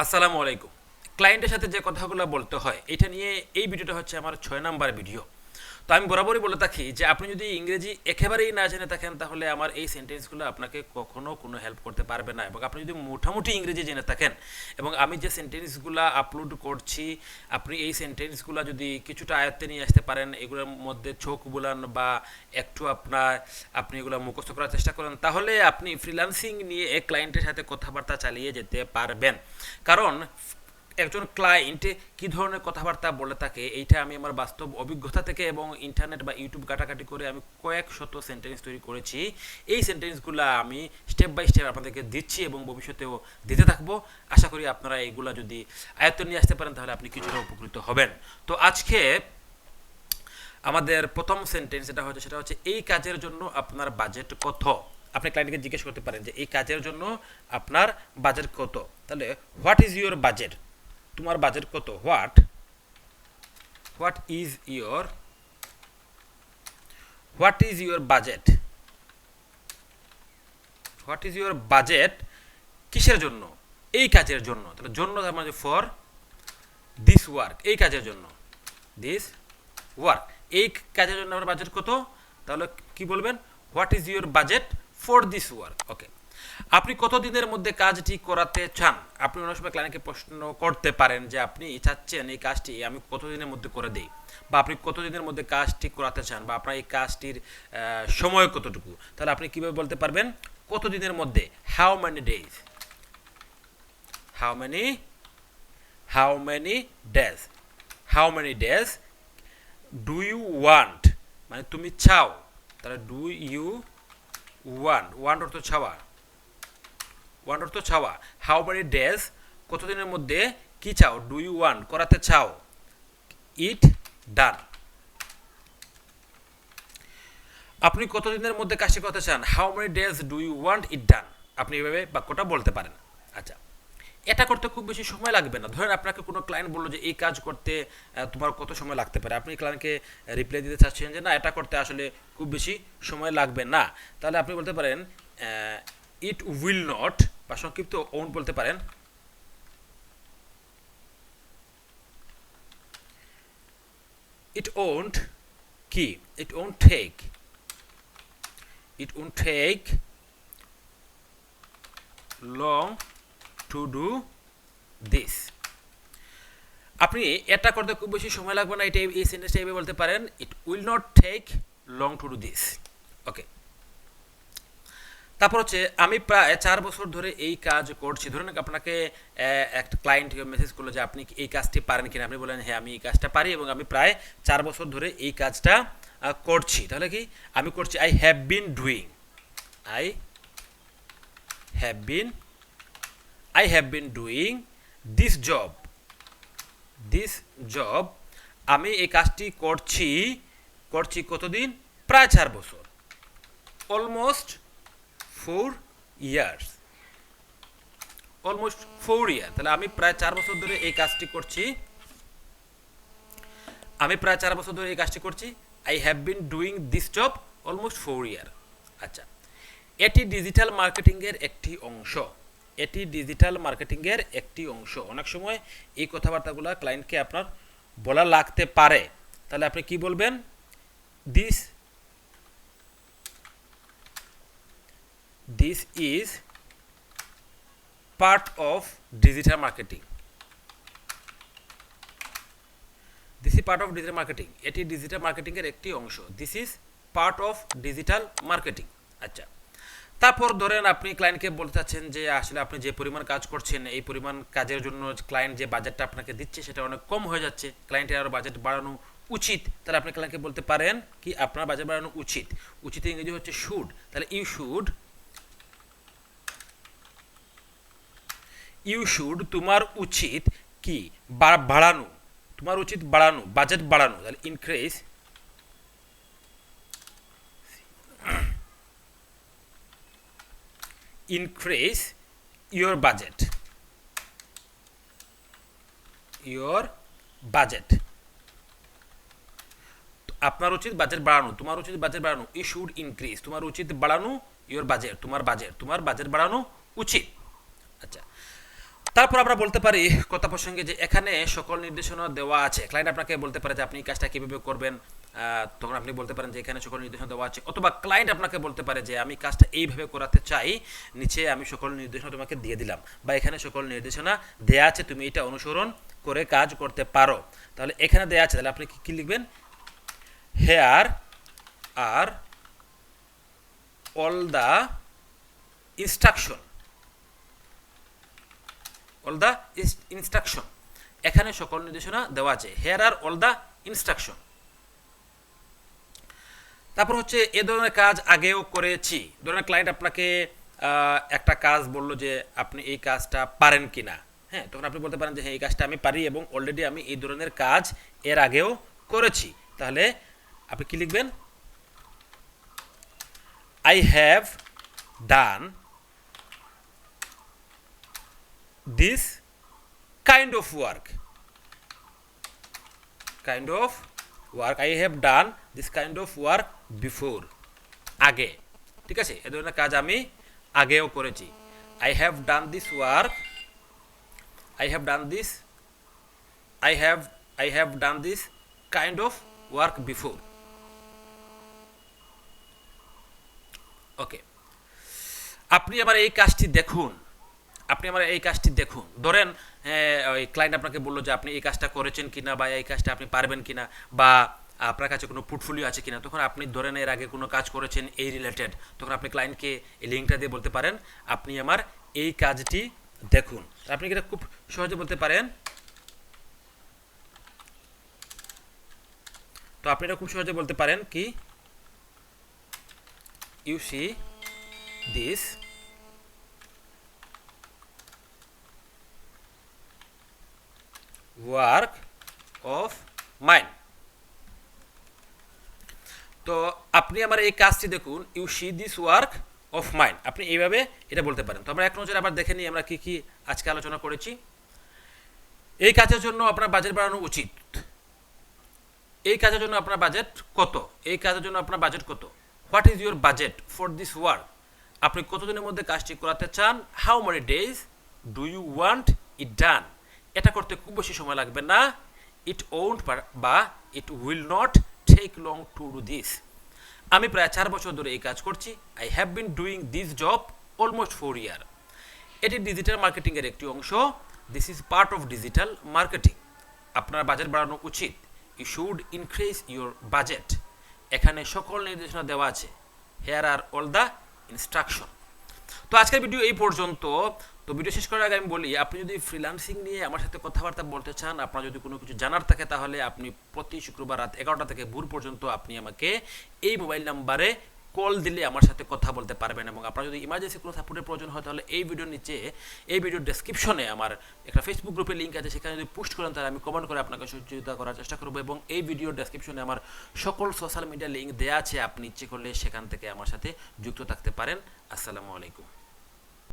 আসসালামু আলাইকুম। ক্লায়েন্টের সাথে যে কথাগুলো বলতে হয় এটা নিয়ে এই ভিডিওটা হচ্ছে আমার 6 নাম্বার ভিডিও। তো আমি বরাবরই বলে থাকি যে আপনি যদি ইংরেজি একেবারেই না জেনে থাকেন তাহলে আমার এই সেন্টেন্সগুলো আপনাকে কখনো কোনো হেল্প করতে পারবে না, এবং আপনি যদি মোটামুটি ইংরেজি জেনে থাকেন এবং আমি যে সেন্টেন্সগুলো আপলোড করছি আপনি এই সেন্টেন্সগুলো যদি কিছুটা আয়ত্তে নিয়ে আসতে পারেন, এগুলোর মধ্যে চোখ বুলান বা একটু আপনি এগুলো মুখস্থ করার চেষ্টা করেন, তাহলে আপনি ফ্রিল্যান্সিং নিয়ে এক ক্লায়েন্টের সাথে কথাবার্তা চালিয়ে যেতে পারবেন। কারণ একজন ক্লায়েন্ট কী ধরনের কথাবার্তা বলে থাকে এইটা আমি আমার বাস্তব অভিজ্ঞতা থেকে এবং ইন্টারনেট বা ইউটিউব ঘাটাঘাটি করে আমি কয়েক শত সেন্টেন্স তৈরি করেছি। এই সেন্টেন্সগুলো আমি স্টেপ বাই স্টেপ আপনাদেরকে দিচ্ছি এবং ভবিষ্যতেও দিতে থাকবো। আশা করি আপনারা এইগুলো যদি আয়ত্ত নিয়ে আসতে পারেন তাহলে আপনি কিছুটা উপকৃত হবেন। তো আজকে আমাদের প্রথম সেন্টেন্স সেটা হচ্ছে এই কাজের জন্য আপনার বাজেট কত। আপনি ক্লায়েন্টকে জিজ্ঞেস করতে পারেন যে এই কাজের জন্য আপনার বাজেট কত। তাহলে হোয়াট ইজ ইউর বাজেট, তোমার বাজেট কত। What is your budget, what is your budget কিসের জন্য, এই কাজের জন্য। তাহলে জন্য মানে ফর দিস ওয়ার্ক, এই কাজের জন্য, দিস ওয়ার্ক, এই কাজের জন্য আমার বাজেট কত। তাহলে কি বলবেন, what is your budget for this work. Okay, আপনি কত দিনের মধ্যে কাজটি করাতে চান। আপনি অনেক সময় ক্লায়েন্টকে প্রশ্ন করতে পারেন যে আপনি চাচ্ছেন এই কাজটি আমি কত দিনের মধ্যে করে দেই, বা আপনি কত দিনের মধ্যে কাজটি করাতে চান, বা আপনার এই কাজটির সময় কতটুকু। তাহলে আপনি কিভাবে বলতে পারবেন কত দিনের মধ্যে, how many days, how many how many days, how many days do you want, মানে তুমি চাও। তাহলে ডু ইউ ওয়ান্ট অর্থ চাওয়া, হাউ মেনি ডেজ কতদিনের মধ্যে কি চাও, ডু ইউ ওয়ান্ট করাতে চাও, ইট ডান। আপনি কতদিনের মধ্যে কাজটি করতে চান, how many days do you want it done. আপনি এভাবে বাক্যটা বলতে পারেন। আচ্ছা, এটা করতে খুব বেশি সময় লাগবে না। ধরেন আপনাকে কোনো ক্লায়েন্ট বললো যে এই কাজ করতে তোমার কত সময় লাগতে পারে, আপনি ক্লায়েন্টকে রিপ্লাই দিতে চাচ্ছেন যে না এটা করতে আসলে খুব বেশি সময় লাগবে না। তাহলে আপনি বলতে পারেন ইট উইল নট, বা সংক্ষিপ্ত ওন্ট বলতে পারেন, ইট ওন্ট কি, it won't take, long to do this. আপনি এটা করতে খুব বেশি সময় লাগবে না, এটা এই সেন্টেন্সটা এইভাবে বলতে পারেন, it will not take long to do this. Okay, তারপর হচ্ছে আমি প্রায় 4 বছর ধরে এই কাজ করছি। ধরুন আপনাকে একটা ক্লায়েন্ট মেসেজ করলো যে আপনি এই কাজটি পারেন কিনা, আপনি বলেন হ্যাঁ আমি এই কাজটা পারি এবং আমি প্রায় 4 বছর ধরে এই কাজটা করছি। তাহলে কি আমি করছি, I have been doing, I have been doing this job, আমি এই কাজটি করছি কতদিন, প্রায় 4 বছর, অলমোস্ট 4 ইয়ার্স, তাহলে আমি প্রায় 4 বছর ধরে এই কাজটি করছি, I have been doing this job almost 4 ইয়ার। আচ্ছা, এটি ডিজিটাল মার্কেটিংয়ের একটি অংশ, অনেক সময় এই কথাবার্তাগুলো ক্লায়েন্টকে আপনার বলা লাগতে পারে। তাহলে আপনি কি বলবেন, this is part of digital marketing, এটি ডিজিটাল মার্কেটিংয়ের একটি অংশ, this is part of digital marketing. আচ্ছা, তারপর ধরেন আপনি ক্লায়েন্টকে বলতে চাচ্ছেন যে আসলে আপনি যে পরিমাণ কাজ করছেন এই পরিমাণ কাজের জন্য ক্লায়েন্ট যে বাজেটটা আপনাকে দিচ্ছে সেটা অনেক কম হয়ে যাচ্ছে, ক্লায়েন্টের আরও বাজেট বাড়ানো উচিত। তাহলে আপনি ক্লায়েন্টকে বলতে পারেন কি আপনার বাজেট বাড়ানো উচিত, ইংরেজি হচ্ছে শুড। তাহলে ইউ শুড তোমার উচিত কি, বাড়ানো, বাজেট বাড়ানো। তাহলে ইনক্রিজ ইয়োর বাজেট, আপনার উচিত বাজেট বাড়ানো, তোমার উচিত বাজেট বাড়ানো, ইউ শুড ইনক্রিজ, তোমার উচিত বাড়ানো, ইয়োর বাজেট, তোমার বাজেট বাড়ানো উচিত। আচ্ছা, তারপর আমরা বলতে পারি কথা প্রসঙ্গে যে এখানে সকল নির্দেশনা দেওয়া আছে। ক্লায়েন্ট আপনাকে বলতে পারে যে আপনি এই কাজটা কীভাবে করবেন, তখন আপনি বলতে পারেন যে এখানে সকল নির্দেশনা দেওয়া আছে, অথবা ক্লায়েন্ট আপনাকে বলতে পারে যে আমি কাজটা এইভাবে করাতে চাই, নিচে আমি সকল নির্দেশনা তোমাকে দিয়ে দিলাম, বা এখানে সকল নির্দেশনা দেওয়া আছে, তুমি এটা অনুসরণ করে কাজ করতে পারো। তাহলে এখানে দেওয়া আছে, তাহলে আপনি কী লিখবেন, here are all the instruction, all the instruction, এখানে সকল নির্দেশনা দেওয়া আছে, here are all the instruction. তারপর হচ্ছে এ ধরনের কাজ আগেও করেছি। ধরনের ক্লায়েন্ট আপনাকে একটা কাজ বললো যে আপনি এই কাজটা পারেন কিনা, হ্যাঁ, তখন আপনি বলতে পারেন যে হ্যাঁ এই কাজটা আমি পারি এবং অলরেডি আমি এই ধরনের কাজ এর আগেও করেছি। তাহলে আপনি কি লিখবেন, I have done this kind of work, I have done this kind of work before, আগে, ঠিক আছে, এ ধরনের কাজ আমি আগেও করেছি। I have done this work, I have done this kind of work before, ওকে। আপনি আবার এই কাজটি দেখুন, ধরেন ওই ক্লায়েন্ট আপনাকে বললো যে আপনি এই কাজটা করেছেন কিনা, বা এই কাজটা আপনি পারবেন কিনা, বা আপনার কাছে কোনো পোর্টফোলিও আছে কিনা। তখন আপনি ধরেন এর আগে কোনো কাজ করেছেন এই রিলেটেড, তখন আপনি ক্লায়েন্টকে এই লিঙ্কটা দিয়ে বলতে পারেন আপনি আমার এই কাজটি দেখুন। আপনি এটা খুব সহজে বলতে পারেন, তো আপনি এটা খুব সহজে বলতে পারেন কি, you see this work of mine, তো আপনি আমার এই কাজটি দেখুন, you see this work of mine, আপনি এইভাবে এটা বলতে পারেন। তো আমরা এক নজরে আবার দেখে নিই আমরা কি কি আজকে আলোচনা করেছি। এই কাজের জন্য আপনার বাজেট বাড়ানো উচিত, এই কাজের জন্য আপনার বাজেট কত, what is your budget for this work, আপনি কতদিনের মধ্যে কাজটি করাতে চান, how many days do you want it done, এটা করতে খুব বেশি সময় লাগবে না, ইট ওন্ট বা it will not take long to do this, আমি প্রায় 4 বছর ধরে এই কাজ করছি, I have been doing this job almost 4 year, এটি ডিজিটাল মার্কেটিংয়ের একটি অংশ, this is part of digital marketing, আপনার বাজেট বাড়ানো উচিত, you should increase your budget, এখানে সকল নির্দেশনা দেওয়া আছে, here are all the instruction. তো আজকের ভিডিও এই পর্যন্ত। তো ভিডিও শেষ করার আগে আমি বলি, আপনি যদি ফ্রিল্যান্সিং নিয়ে আমার সাথে কথাবার্তা বলতে চান, আপনার যদি কোনো কিছু জানার থাকে, তাহলে আপনি প্রতি শুক্রবার রাত 11টা থেকে ভোর পর্যন্ত আপনি আমাকে এই মোবাইল নাম্বারে কল দিলে আমার সাথে কথা বলতে পারবেন। এবং আপনার যদি ইমার্জেন্সি কোনো সাপোর্টের প্রয়োজন হয়, তাহলে এই ভিডিওর নিচে, এই ভিডিওর ডেসক্রিপশনে আমার একটা ফেসবুক গ্রুপের লিঙ্ক আছে, সেখানে যদি পোস্ট করেন তাহলে আমি কমেন্ট করে আপনাকে সহযোগিতা করার চেষ্টা করবো। এবং এই ভিডিওর ডেসক্রিপশনে আমার সকল সোশ্যাল মিডিয়া লিঙ্ক দেওয়া আছে, আপনি ইচ্ছে করলে সেখান থেকে আমার সাথে যুক্ত থাকতে পারেন। আসসালামু আলাইকুম।